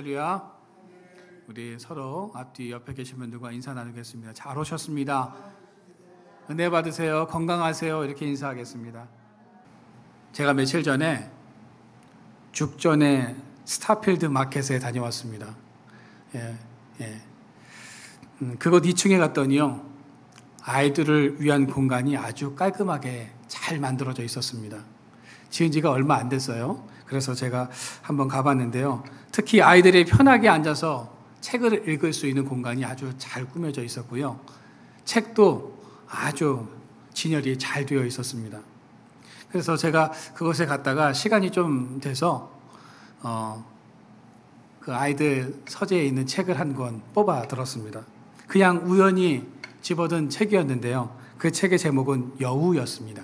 할렐루야. 우리 서로 앞뒤 옆에 계신 분들과 인사 나누겠습니다. 잘 오셨습니다. 은혜 받으세요. 건강하세요. 이렇게 인사하겠습니다. 제가 며칠 전에 죽전에 스타필드 마켓에 다녀왔습니다. 그곳 2층에 갔더니요, 아이들을 위한 공간이 아주 깔끔하게 잘 만들어져 있었습니다. 지은 지가 얼마 안 됐어요. 그래서 제가 한번 가봤는데요, 특히 아이들이 편하게 앉아서 책을 읽을 수 있는 공간이 아주 잘 꾸며져 있었고요, 책도 아주 진열이 잘 되어 있었습니다. 그래서 제가 그곳에 갔다가 시간이 좀 돼서 그 아이들 서재에 있는 책을 한 권 뽑아 들었습니다. 그냥 우연히 집어든 책이었는데요, 그 책의 제목은 여우였습니다.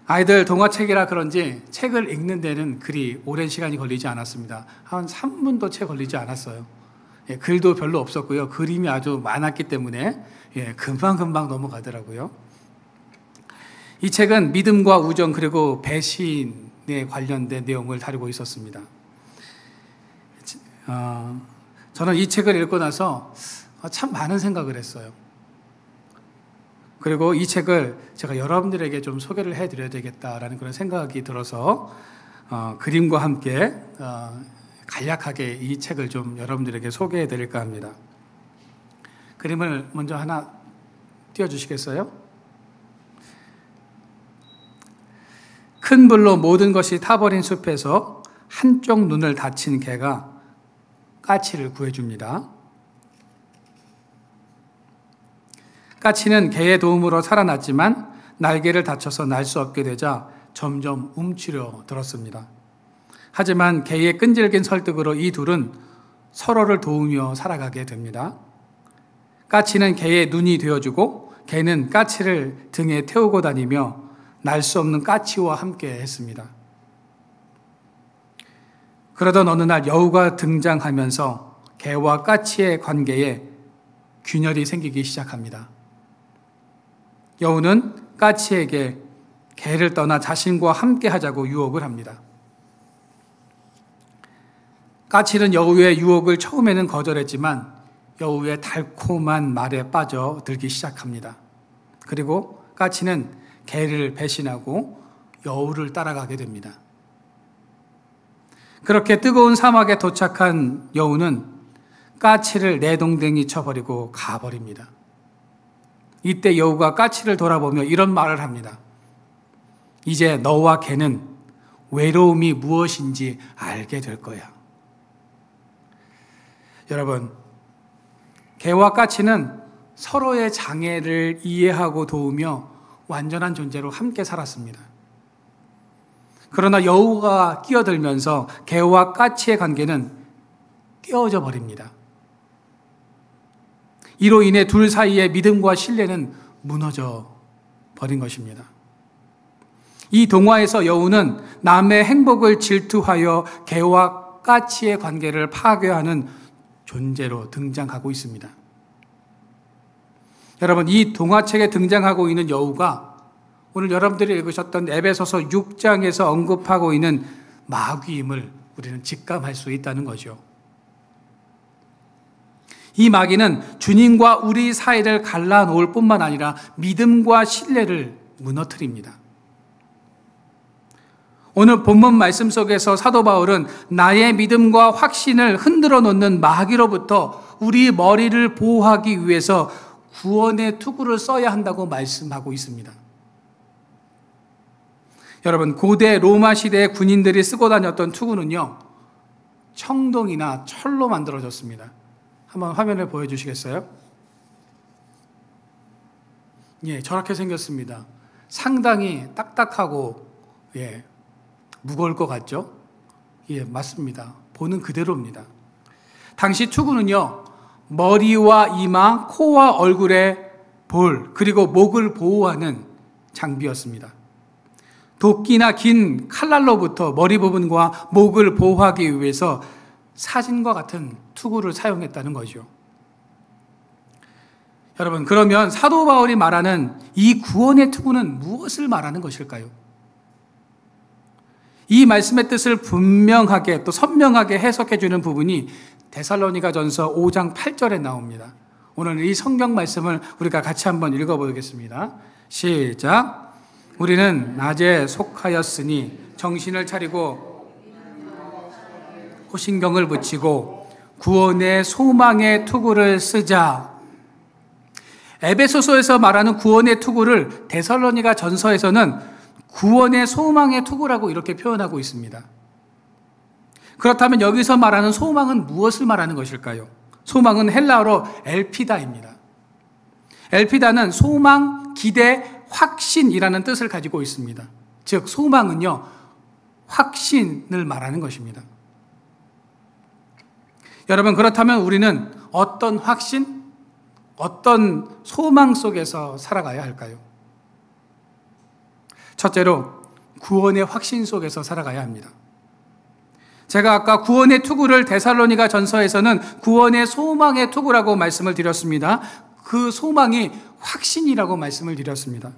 아이들 동화책이라 그런지 책을 읽는 데는 그리 오랜 시간이 걸리지 않았습니다. 한 3분도 채 걸리지 않았어요. 글도 별로 없었고요, 그림이 아주 많았기 때문에 금방금방 넘어가더라고요. 이 책은 믿음과 우정 그리고 배신에 관련된 내용을 다루고 있었습니다. 저는 이 책을 읽고 나서 참 많은 생각을 했어요. 그리고 이 책을 제가 여러분들에게 좀 소개를 해드려야 되겠다라는 그런 생각이 들어서 그림과 함께 간략하게 이 책을 좀 여러분들에게 소개해 드릴까 합니다. 그림을 먼저 하나 띄워주시겠어요? 큰 불로 모든 것이 타버린 숲에서 한쪽 눈을 다친 개가 까치를 구해줍니다. 까치는 개의 도움으로 살아났지만 날개를 다쳐서 날 수 없게 되자 점점 움츠려 들었습니다. 하지만 개의 끈질긴 설득으로 이 둘은 서로를 도우며 살아가게 됩니다. 까치는 개의 눈이 되어주고 개는 까치를 등에 태우고 다니며 날 수 없는 까치와 함께 했습니다. 그러던 어느 날 여우가 등장하면서 개와 까치의 관계에 균열이 생기기 시작합니다. 여우는 까치에게 개를 떠나 자신과 함께 하자고 유혹을 합니다. 까치는 여우의 유혹을 처음에는 거절했지만 여우의 달콤한 말에 빠져들기 시작합니다. 그리고 까치는 개를 배신하고 여우를 따라가게 됩니다. 그렇게 뜨거운 사막에 도착한 여우는 까치를 내동댕이 쳐버리고 가버립니다. 이때 여우가 까치를 돌아보며 이런 말을 합니다. 이제 너와 개는 외로움이 무엇인지 알게 될 거야. 여러분, 개와 까치는 서로의 장애를 이해하고 도우며 완전한 존재로 함께 살았습니다. 그러나 여우가 끼어들면서 개와 까치의 관계는 깨어져 버립니다. 이로 인해 둘 사이의 믿음과 신뢰는 무너져 버린 것입니다. 이 동화에서 여우는 남의 행복을 질투하여 개와 까치의 관계를 파괴하는 존재로 등장하고 있습니다. 여러분, 이 동화책에 등장하고 있는 여우가 오늘 여러분들이 읽으셨던 에베소서 6장에서 언급하고 있는 마귀임을 우리는 직감할 수 있다는 거죠. 이 마귀는 주님과 우리 사이를 갈라놓을 뿐만 아니라 믿음과 신뢰를 무너뜨립니다. 오늘 본문 말씀 속에서 사도 바울은 나의 믿음과 확신을 흔들어 놓는 마귀로부터 우리 머리를 보호하기 위해서 구원의 투구를 써야 한다고 말씀하고 있습니다. 여러분, 고대 로마 시대의 군인들이 쓰고 다녔던 투구는요, 청동이나 철로 만들어졌습니다. 한번 화면을 보여주시겠어요? 저렇게 생겼습니다. 상당히 딱딱하고 무거울 것 같죠? 맞습니다. 보는 그대로입니다. 당시 투구는요, 머리와 이마, 코와 얼굴의 볼, 그리고 목을 보호하는 장비였습니다. 도끼나 긴 칼날로부터 머리 부분과 목을 보호하기 위해서 사진과 같은 투구를 사용했다는 거죠. 여러분, 그러면 사도 바울이 말하는 이 구원의 투구는 무엇을 말하는 것일까요? 이 말씀의 뜻을 분명하게 또 선명하게 해석해 주는 부분이 데살로니가전서 5장 8절에 나옵니다. 오늘 이 성경 말씀을 우리가 같이 한번 읽어보겠습니다. 시작. 우리는 낮에 속하였으니 정신을 차리고 호신경을 붙이고 구원의 소망의 투구를 쓰자. 에베소서에서 말하는 구원의 투구를 데살로니가 전서에서는 구원의 소망의 투구라고 이렇게 표현하고 있습니다. 그렇다면 여기서 말하는 소망은 무엇을 말하는 것일까요? 소망은 헬라어로 엘피다입니다. 엘피다는 소망, 기대, 확신이라는 뜻을 가지고 있습니다. 즉 소망은요, 확신을 말하는 것입니다. 여러분, 그렇다면 우리는 어떤 확신, 어떤 소망 속에서 살아가야 할까요? 첫째로 구원의 확신 속에서 살아가야 합니다. 제가 아까 구원의 투구를 데살로니가 전서에서는 구원의 소망의 투구라고 말씀을 드렸습니다. 그 소망이 확신이라고 말씀을 드렸습니다.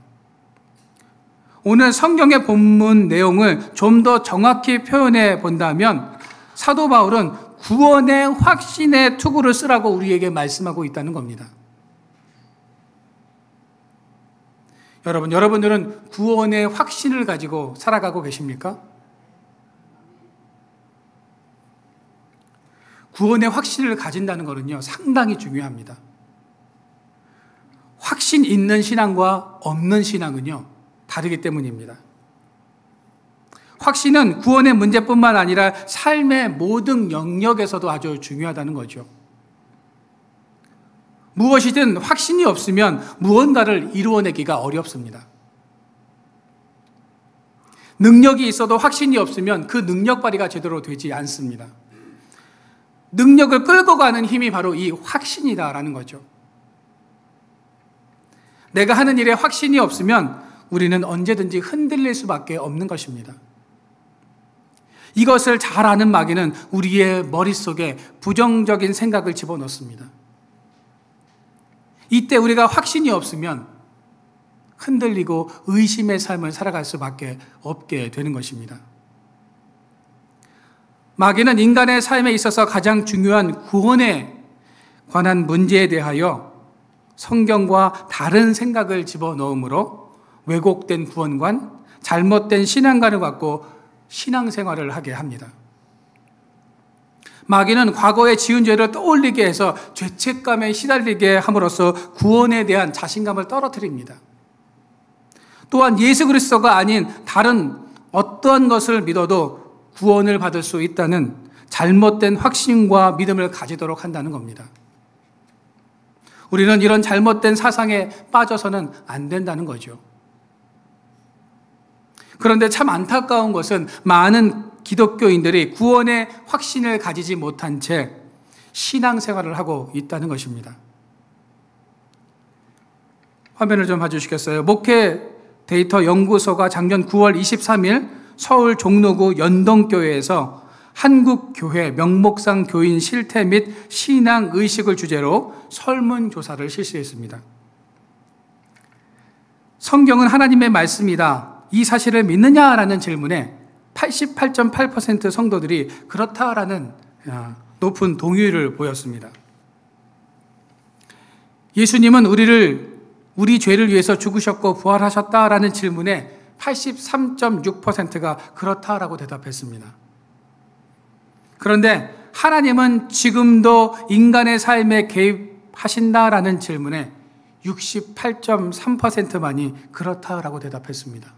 오늘 성경의 본문 내용을 좀 더 정확히 표현해 본다면 사도 바울은 구원의 확신의 투구를 쓰라고 우리에게 말씀하고 있다는 겁니다. 여러분들은 구원의 확신을 가지고 살아가고 계십니까? 구원의 확신을 가진다는 것은요, 상당히 중요합니다. 확신 있는 신앙과 없는 신앙은요, 다르기 때문입니다. 확신은 구원의 문제뿐만 아니라 삶의 모든 영역에서도 아주 중요하다는 거죠. 무엇이든 확신이 없으면 무언가를 이루어내기가 어렵습니다. 능력이 있어도 확신이 없으면 그 능력 발휘가 제대로 되지 않습니다. 능력을 끌고 가는 힘이 바로 이 확신이다라는 거죠. 내가 하는 일에 확신이 없으면 우리는 언제든지 흔들릴 수밖에 없는 것입니다. 이것을 잘 아는 마귀는 우리의 머릿속에 부정적인 생각을 집어넣습니다. 이때 우리가 확신이 없으면 흔들리고 의심의 삶을 살아갈 수밖에 없게 되는 것입니다. 마귀는 인간의 삶에 있어서 가장 중요한 구원에 관한 문제에 대하여 성경과 다른 생각을 집어넣으므로 왜곡된 구원관, 잘못된 신앙관을 갖고 신앙생활을 하게 합니다. 마귀는 과거의 지은 죄를 떠올리게 해서 죄책감에 시달리게 함으로써 구원에 대한 자신감을 떨어뜨립니다. 또한 예수 그리스도가 아닌 다른 어떠한 것을 믿어도 구원을 받을 수 있다는 잘못된 확신과 믿음을 가지도록 한다는 겁니다. 우리는 이런 잘못된 사상에 빠져서는 안 된다는 거죠. 그런데 참 안타까운 것은 많은 기독교인들이 구원의 확신을 가지지 못한 채 신앙생활을 하고 있다는 것입니다. 화면을 좀 봐주시겠어요? 목회 데이터 연구소가 작년 9월 23일 서울 종로구 연동교회에서 한국교회 명목상 교인 실태 및 신앙의식을 주제로 설문조사를 실시했습니다. 성경은 하나님의 말씀이다. 이 사실을 믿느냐라는 질문에 88.8% 성도들이 그렇다라는 높은 동의를 보였습니다. 예수님은 우리 죄를 위해서 죽으셨고 부활하셨다라는 질문에 83.6%가 그렇다라고 대답했습니다. 그런데 하나님은 지금도 인간의 삶에 개입하신다라는 질문에 68.3%만이 그렇다라고 대답했습니다.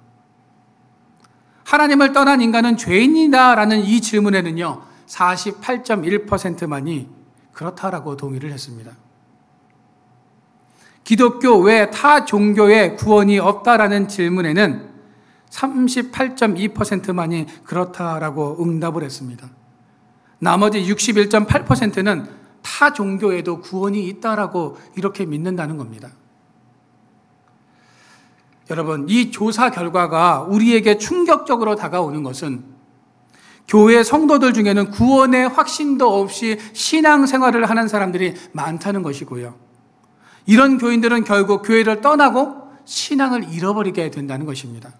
하나님을 떠난 인간은 죄인이다라는 이 질문에는요, 48.1%만이 그렇다라고 동의를 했습니다. 기독교 외 타 종교의 구원이 없다라는 질문에는 38.2%만이 그렇다라고 응답을 했습니다. 나머지 61.8%는 타 종교에도 구원이 있다라고 이렇게 믿는다는 겁니다. 여러분, 이 조사 결과가 우리에게 충격적으로 다가오는 것은 교회 성도들 중에는 구원의 확신도 없이 신앙생활을 하는 사람들이 많다는 것이고요. 이런 교인들은 결국 교회를 떠나고 신앙을 잃어버리게 된다는 것입니다.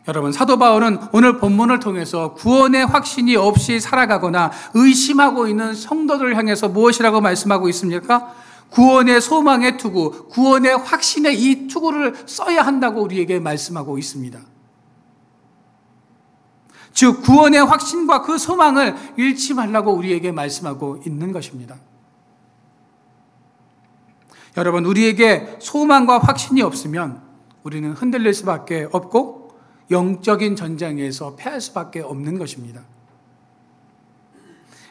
여러분, 사도 바울은 오늘 본문을 통해서 구원의 확신이 없이 살아가거나 의심하고 있는 성도들을 향해서 무엇이라고 말씀하고 있습니까? 구원의 소망의 투구, 구원의 확신의 이 투구를 써야 한다고 우리에게 말씀하고 있습니다. 즉, 구원의 확신과 그 소망을 잃지 말라고 우리에게 말씀하고 있는 것입니다. 여러분, 우리에게 소망과 확신이 없으면 우리는 흔들릴 수밖에 없고 영적인 전쟁에서 패할 수밖에 없는 것입니다.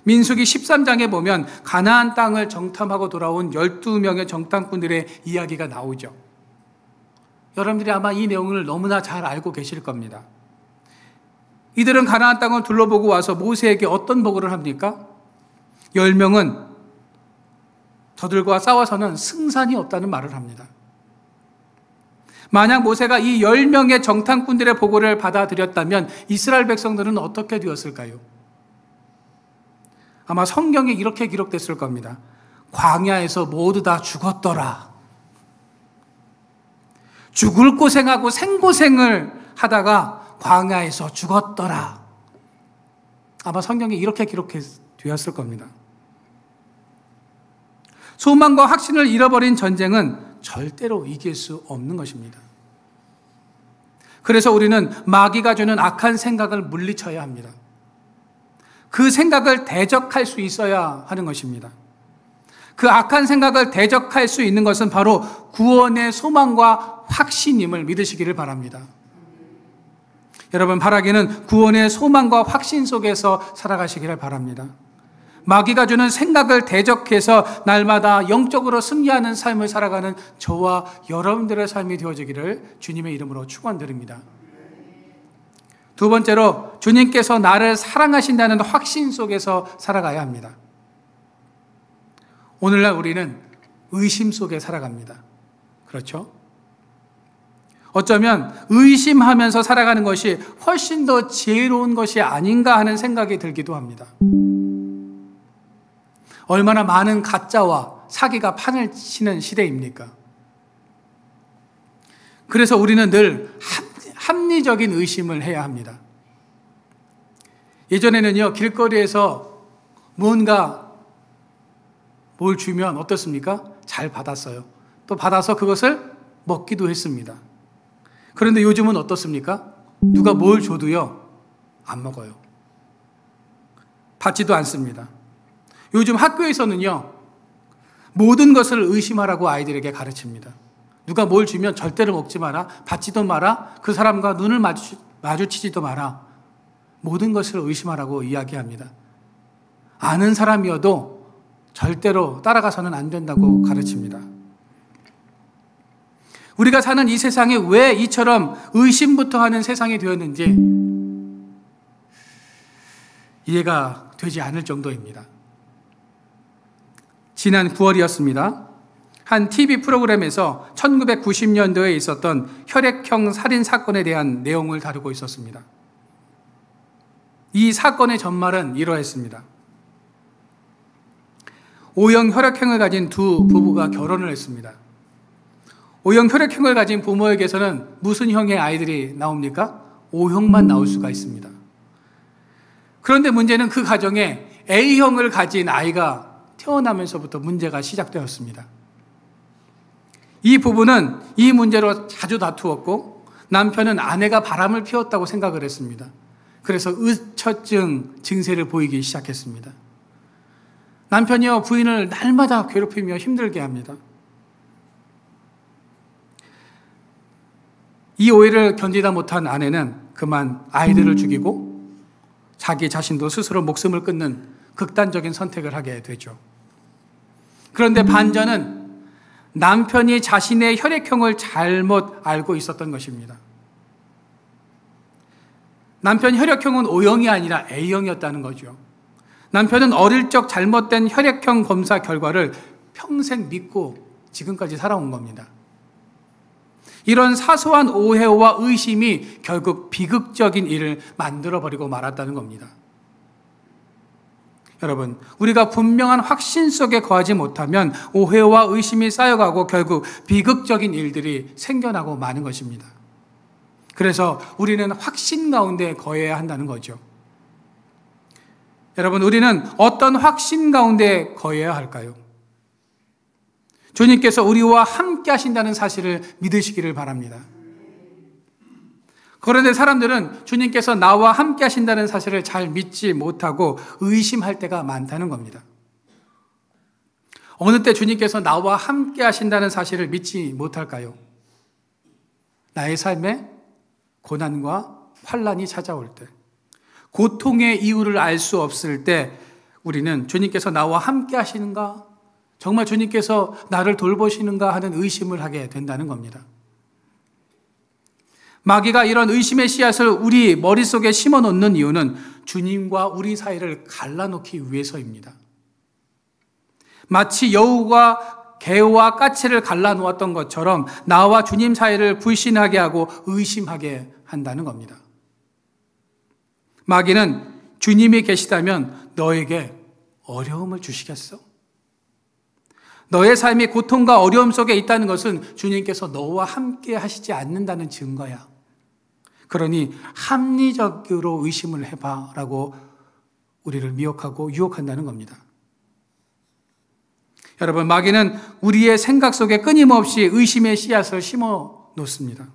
민수기 13장에 보면 가나안 땅을 정탐하고 돌아온 12명의 정탐꾼들의 이야기가 나오죠. 여러분들이 아마 이 내용을 너무나 잘 알고 계실 겁니다. 이들은 가나안 땅을 둘러보고 와서 모세에게 어떤 보고를 합니까? 10명은 저들과 싸워서는 승산이 없다는 말을 합니다. 만약 모세가 이 10명의 정탐꾼들의 보고를 받아들였다면 이스라엘 백성들은 어떻게 되었을까요? 아마 성경에 이렇게 기록됐을 겁니다. 광야에서 모두 다 죽었더라. 죽을 고생하고 생고생을 하다가 광야에서 죽었더라. 아마 성경에 이렇게 기록되었을 겁니다. 소망과 확신을 잃어버린 전쟁은 절대로 이길 수 없는 것입니다. 그래서 우리는 마귀가 주는 악한 생각을 물리쳐야 합니다. 그 생각을 대적할 수 있어야 하는 것입니다. 그 악한 생각을 대적할 수 있는 것은 바로 구원의 소망과 확신임을 믿으시기를 바랍니다. 여러분, 바라기는 구원의 소망과 확신 속에서 살아가시기를 바랍니다. 마귀가 주는 생각을 대적해서 날마다 영적으로 승리하는 삶을 살아가는 저와 여러분들의 삶이 되어지기를 주님의 이름으로 축원드립니다. 두 번째로, 주님께서 나를 사랑하신다는 확신 속에서 살아가야 합니다. 오늘날 우리는 의심 속에 살아갑니다. 그렇죠? 어쩌면 의심하면서 살아가는 것이 훨씬 더 지혜로운 것이 아닌가 하는 생각이 들기도 합니다. 얼마나 많은 가짜와 사기가 판을 치는 시대입니까? 그래서 우리는 늘 합리적인 의심을 해야 합니다. 예전에는요, 길거리에서 뭔가 뭘 주면 어떻습니까? 잘 받았어요. 또 받아서 그것을 먹기도 했습니다. 그런데 요즘은 어떻습니까? 누가 뭘 줘도요, 안 먹어요. 받지도 않습니다. 요즘 학교에서는요, 모든 것을 의심하라고 아이들에게 가르칩니다. 누가 뭘 주면 절대로 먹지 마라, 받지도 마라, 그 사람과 눈을 마주치지도 마라. 모든 것을 의심하라고 이야기합니다. 아는 사람이어도 절대로 따라가서는 안 된다고 가르칩니다. 우리가 사는 이 세상이 왜 이처럼 의심부터 하는 세상이 되었는지 이해가 되지 않을 정도입니다. 지난 9월이었습니다. 한 TV 프로그램에서 1990년도에 있었던 혈액형 살인 사건에 대한 내용을 다루고 있었습니다. 이 사건의 전말은 이러했습니다. O형 혈액형을 가진 두 부부가 결혼을 했습니다. O형 혈액형을 가진 부모에게서는 무슨 형의 아이들이 나옵니까? O형만 나올 수가 있습니다. 그런데 문제는 그 가정에 A형을 가진 아이가 태어나면서부터 문제가 시작되었습니다. 이 부부는 이 문제로 자주 다투었고 남편은 아내가 바람을 피웠다고 생각을 했습니다. 그래서 의처증 증세를 보이기 시작했습니다. 남편이요, 부인을 날마다 괴롭히며 힘들게 합니다. 이 오해를 견디다 못한 아내는 그만 아이들을 죽이고 자기 자신도 스스로 목숨을 끊는 극단적인 선택을 하게 되죠. 그런데 반전은 남편이 자신의 혈액형을 잘못 알고 있었던 것입니다. 남편 혈액형은 O형이 아니라 A형이었다는 거죠. 남편은 어릴 적 잘못된 혈액형 검사 결과를 평생 믿고 지금까지 살아온 겁니다. 이런 사소한 오해와 의심이 결국 비극적인 일을 만들어버리고 말았다는 겁니다. 여러분, 우리가 분명한 확신 속에 거하지 못하면 오해와 의심이 쌓여가고 결국 비극적인 일들이 생겨나고 마는 것입니다. 그래서 우리는 확신 가운데 거해야 한다는 거죠. 여러분, 우리는 어떤 확신 가운데 거해야 할까요? 주님께서 우리와 함께 하신다는 사실을 믿으시기를 바랍니다. 그런데 사람들은 주님께서 나와 함께 하신다는 사실을 잘 믿지 못하고 의심할 때가 많다는 겁니다. 어느 때 주님께서 나와 함께 하신다는 사실을 믿지 못할까요? 나의 삶에 고난과 환난이 찾아올 때, 고통의 이유를 알 수 없을 때 우리는 주님께서 나와 함께 하시는가? 정말 주님께서 나를 돌보시는가 하는 의심을 하게 된다는 겁니다. 마귀가 이런 의심의 씨앗을 우리 머릿속에 심어 놓는 이유는 주님과 우리 사이를 갈라놓기 위해서입니다. 마치 여우가 개와 까치를 갈라놓았던 것처럼 나와 주님 사이를 불신하게 하고 의심하게 한다는 겁니다. 마귀는 주님이 계시다면 너에게 어려움을 주시겠어? 너의 삶이 고통과 어려움 속에 있다는 것은 주님께서 너와 함께 하시지 않는다는 증거야. 그러니 합리적으로 의심을 해봐라고 우리를 미혹하고 유혹한다는 겁니다. 여러분, 마귀는 우리의 생각 속에 끊임없이 의심의 씨앗을 심어 놓습니다.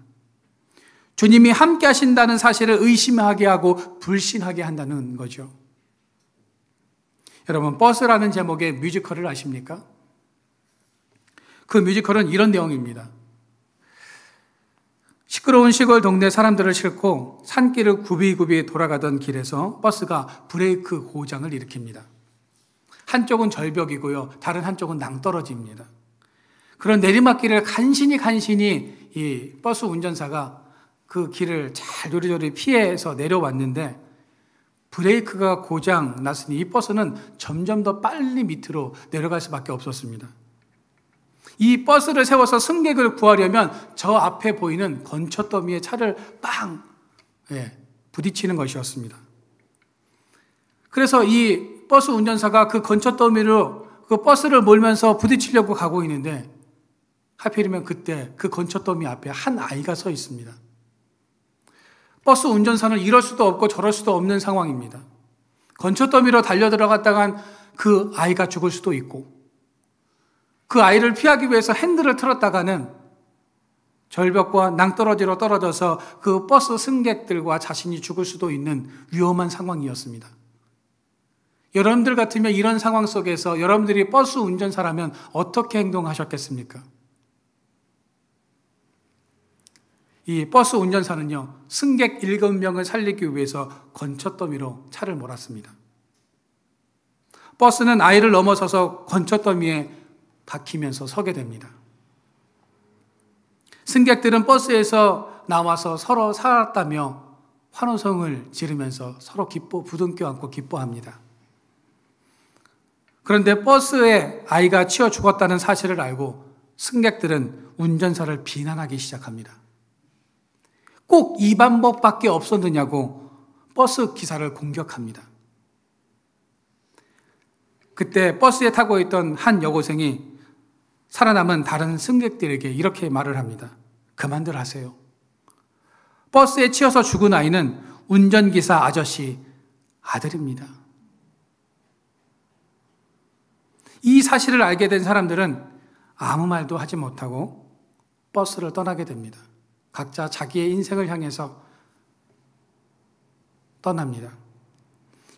주님이 함께 하신다는 사실을 의심하게 하고 불신하게 한다는 거죠. 여러분, 버스라는 제목의 뮤지컬을 아십니까? 그 뮤지컬은 이런 내용입니다. 시끄러운 시골 동네 사람들을 싣고 산길을 굽이굽이 돌아가던 길에서 버스가 브레이크 고장을 일으킵니다. 한쪽은 절벽이고요, 다른 한쪽은 낭떠러지입니다. 그런 내리막길을 간신히 이 버스 운전사가 그 길을 잘 요리조리 피해서 내려왔는데 브레이크가 고장 났으니 이 버스는 점점 더 빨리 밑으로 내려갈 수밖에 없었습니다. 이 버스를 세워서 승객을 구하려면 저 앞에 보이는 건초더미에 차를 빵 부딪히는 것이었습니다. 그래서 이 버스 운전사가 그 건초더미로 그 버스를 몰면서 부딪히려고 가고 있는데 하필이면 그때 그 건초더미 앞에 한 아이가 서 있습니다. 버스 운전사는 이럴 수도 없고 저럴 수도 없는 상황입니다. 건초더미로 달려 들어갔다간 그 아이가 죽을 수도 있고, 그 아이를 피하기 위해서 핸들을 틀었다가는 절벽과 낭떠러지로 떨어져서 그 버스 승객들과 자신이 죽을 수도 있는 위험한 상황이었습니다. 여러분들 같으면 이런 상황 속에서 여러분들이 버스 운전사라면 어떻게 행동하셨겠습니까? 이 버스 운전사는요, 승객 7명을 살리기 위해서 건초더미로 차를 몰았습니다. 버스는 아이를 넘어서서 건초더미에 박히면서 서게 됩니다. 승객들은 버스에서 나와서 서로 살았다며 환호성을 지르면서 서로 부둥켜 안고 기뻐합니다. 그런데 버스에 아이가 치여 죽었다는 사실을 알고 승객들은 운전사를 비난하기 시작합니다. 꼭 이 방법밖에 없었느냐고 버스 기사를 공격합니다. 그때 버스에 타고 있던 한 여고생이 살아남은 다른 승객들에게 이렇게 말을 합니다. 그만들 하세요. 버스에 치여서 죽은 아이는 운전기사 아저씨 아들입니다. 이 사실을 알게 된 사람들은 아무 말도 하지 못하고 버스를 떠나게 됩니다. 각자 자기의 인생을 향해서 떠납니다.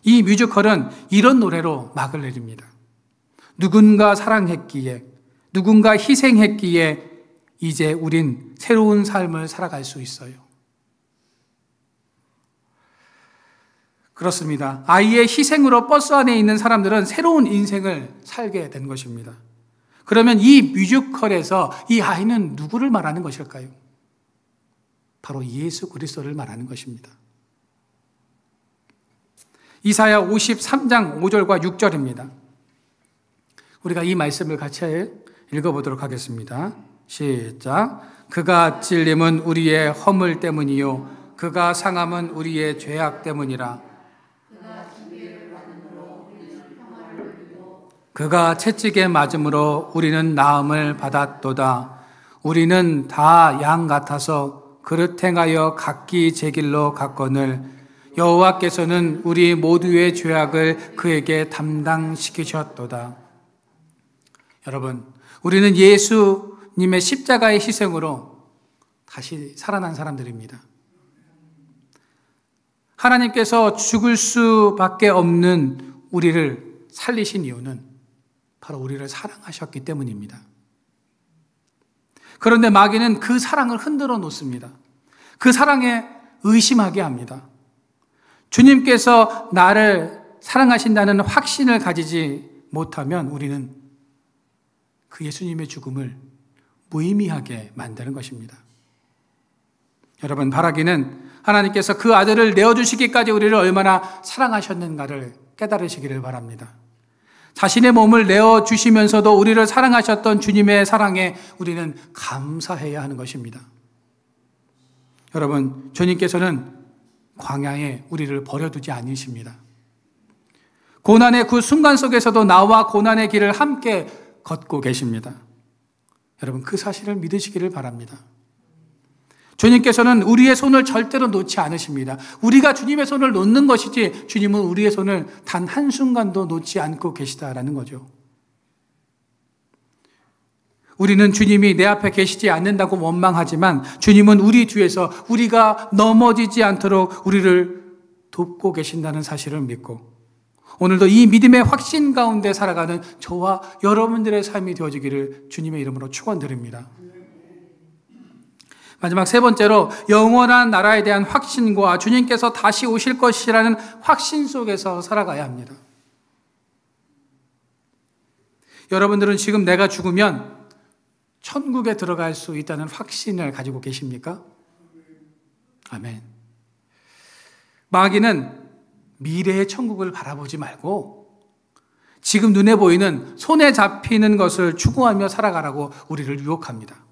이 뮤지컬은 이런 노래로 막을 내립니다. 누군가 사랑했기에, 누군가 희생했기에 이제 우린 새로운 삶을 살아갈 수 있어요. 그렇습니다. 아이의 희생으로 버스 안에 있는 사람들은 새로운 인생을 살게 된 것입니다. 그러면 이 뮤지컬에서 이 아이는 누구를 말하는 것일까요? 바로 예수 그리스도를 말하는 것입니다. 이사야 53장 5절과 6절입니다. 우리가 이 말씀을 같이 읽어보도록 하겠습니다. 시작. 그가 찔림은 우리의 허물 때문이요 그가 상함은 우리의 죄악 때문이라. 그가 채찍에 맞음으로 우리는 나음을 받았도다. 우리는 다 양 같아서 그릇 행하여 각기 제 길로 갔거늘 여호와께서는 우리 모두의 죄악을 그에게 담당시키셨도다. 여러분, 우리는 예수님의 십자가의 희생으로 다시 살아난 사람들입니다. 하나님께서 죽을 수밖에 없는 우리를 살리신 이유는 바로 우리를 사랑하셨기 때문입니다. 그런데 마귀는 그 사랑을 흔들어 놓습니다. 그 사랑에 의심하게 합니다. 주님께서 나를 사랑하신다는 확신을 가지지 못하면 우리는 그 예수님의 죽음을 무의미하게 만드는 것입니다. 여러분, 바라기는 하나님께서 그 아들을 내어주시기까지 우리를 얼마나 사랑하셨는가를 깨달으시기를 바랍니다. 자신의 몸을 내어주시면서도 우리를 사랑하셨던 주님의 사랑에 우리는 감사해야 하는 것입니다. 여러분, 주님께서는 광야에 우리를 버려두지 않으십니다. 고난의 그 순간 속에서도 나와 고난의 길을 함께 걷고 계십니다. 여러분, 그 사실을 믿으시기를 바랍니다. 주님께서는 우리의 손을 절대로 놓지 않으십니다. 우리가 주님의 손을 놓는 것이지 주님은 우리의 손을 단 한순간도 놓지 않고 계시다라는 거죠. 우리는 주님이 내 앞에 계시지 않는다고 원망하지만 주님은 우리 뒤에서 우리가 넘어지지 않도록 우리를 돕고 계신다는 사실을 믿고 오늘도 이 믿음의 확신 가운데 살아가는 저와 여러분들의 삶이 되어지기를 주님의 이름으로 축원드립니다. 마지막 세 번째로 영원한 나라에 대한 확신과 주님께서 다시 오실 것이라는 확신 속에서 살아가야 합니다. 여러분들은 지금 내가 죽으면 천국에 들어갈 수 있다는 확신을 가지고 계십니까? 아멘. 마귀는 미래의 천국을 바라보지 말고 지금 눈에 보이는 손에 잡히는 것을 추구하며 살아가라고 우리를 유혹합니다.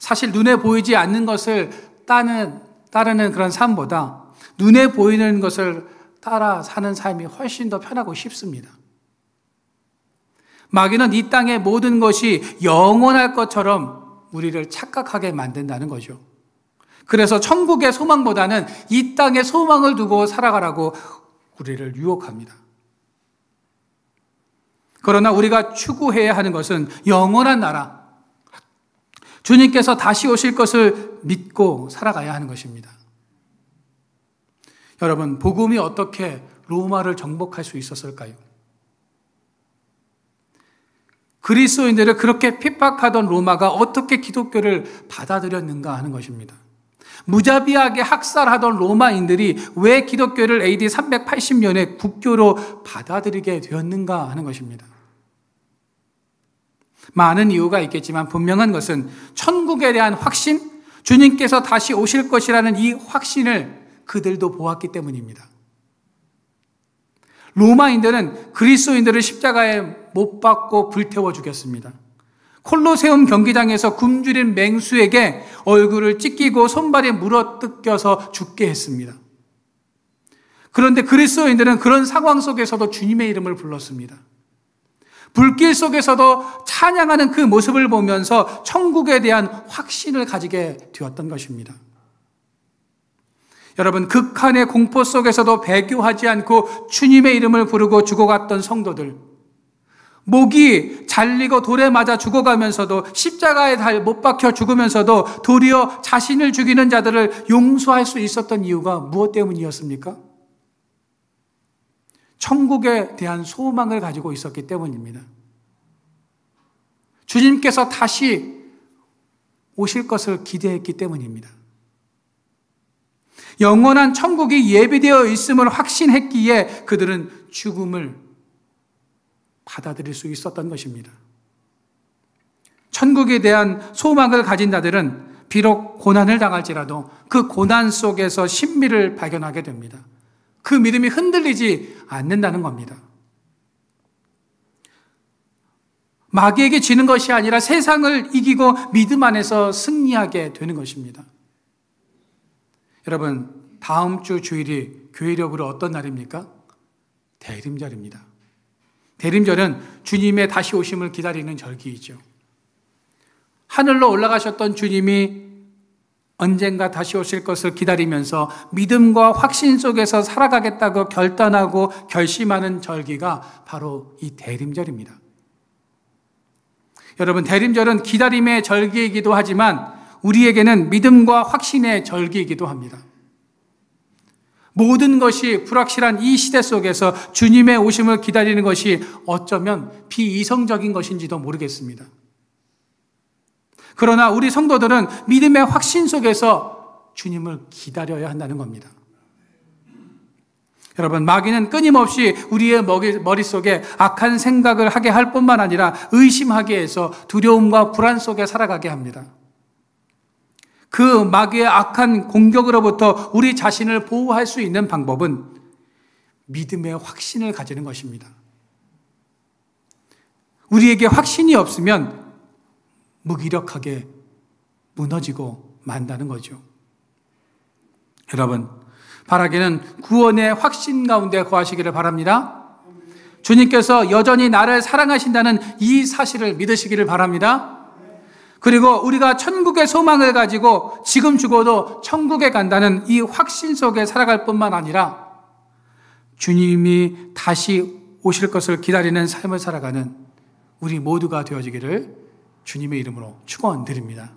사실 눈에 보이지 않는 것을 따르는 그런 삶보다 눈에 보이는 것을 따라 사는 삶이 훨씬 더 편하고 쉽습니다. 마귀는 이 땅의 모든 것이 영원할 것처럼 우리를 착각하게 만든다는 거죠. 그래서 천국의 소망보다는 이 땅의 소망을 두고 살아가라고 우리를 유혹합니다. 그러나 우리가 추구해야 하는 것은 영원한 나라, 주님께서 다시 오실 것을 믿고 살아가야 하는 것입니다. 여러분, 복음이 어떻게 로마를 정복할 수 있었을까요? 그리스도인들을 그렇게 핍박하던 로마가 어떻게 기독교를 받아들였는가 하는 것입니다. 무자비하게 학살하던 로마인들이 왜 기독교를 AD 380년에 국교로 받아들이게 되었는가 하는 것입니다. 많은 이유가 있겠지만 분명한 것은 천국에 대한 확신, 주님께서 다시 오실 것이라는 이 확신을 그들도 보았기 때문입니다. 로마인들은 그리스도인들을 십자가에 못 박고 불태워 죽였습니다. 콜로세움 경기장에서 굶주린 맹수에게 얼굴을 찢기고 손발에 물어뜯겨서 죽게 했습니다. 그런데 그리스도인들은 그런 상황 속에서도 주님의 이름을 불렀습니다. 불길 속에서도 찬양하는 그 모습을 보면서 천국에 대한 확신을 가지게 되었던 것입니다. 여러분, 극한의 공포 속에서도 배교하지 않고 주님의 이름을 부르고 죽어갔던 성도들, 목이 잘리고 돌에 맞아 죽어가면서도 십자가에 못 박혀 죽으면서도 도리어 자신을 죽이는 자들을 용서할 수 있었던 이유가 무엇 때문이었습니까? 천국에 대한 소망을 가지고 있었기 때문입니다. 주님께서 다시 오실 것을 기대했기 때문입니다. 영원한 천국이 예비되어 있음을 확신했기에 그들은 죽음을 받아들일 수 있었던 것입니다. 천국에 대한 소망을 가진 자들은 비록 고난을 당할지라도 그 고난 속에서 신비를 발견하게 됩니다. 그 믿음이 흔들리지 않는다는 겁니다. 마귀에게 지는 것이 아니라 세상을 이기고 믿음 안에서 승리하게 되는 것입니다. 여러분, 다음 주 주일이 교회력으로 어떤 날입니까? 대림절입니다. 대림절은 주님의 다시 오심을 기다리는 절기이죠. 하늘로 올라가셨던 주님이 언젠가 다시 오실 것을 기다리면서 믿음과 확신 속에서 살아가겠다고 결단하고 결심하는 절기가 바로 이 대림절입니다. 여러분, 대림절은 기다림의 절기이기도 하지만 우리에게는 믿음과 확신의 절기이기도 합니다. 모든 것이 불확실한 이 시대 속에서 주님의 오심을 기다리는 것이 어쩌면 비이성적인 것인지도 모르겠습니다. 그러나 우리 성도들은 믿음의 확신 속에서 주님을 기다려야 한다는 겁니다. 여러분, 마귀는 끊임없이 우리의 머릿속에 악한 생각을 하게 할 뿐만 아니라 의심하게 해서 두려움과 불안 속에 살아가게 합니다. 그 마귀의 악한 공격으로부터 우리 자신을 보호할 수 있는 방법은 믿음의 확신을 가지는 것입니다. 우리에게 확신이 없으면 무기력하게 무너지고 만다는 거죠. 여러분, 바라기는 구원의 확신 가운데 거하시기를 바랍니다. 주님께서 여전히 나를 사랑하신다는 이 사실을 믿으시기를 바랍니다. 그리고 우리가 천국의 소망을 가지고 지금 죽어도 천국에 간다는 이 확신 속에 살아갈 뿐만 아니라 주님이 다시 오실 것을 기다리는 삶을 살아가는 우리 모두가 되어지기를 주님의 이름으로 축원드립니다.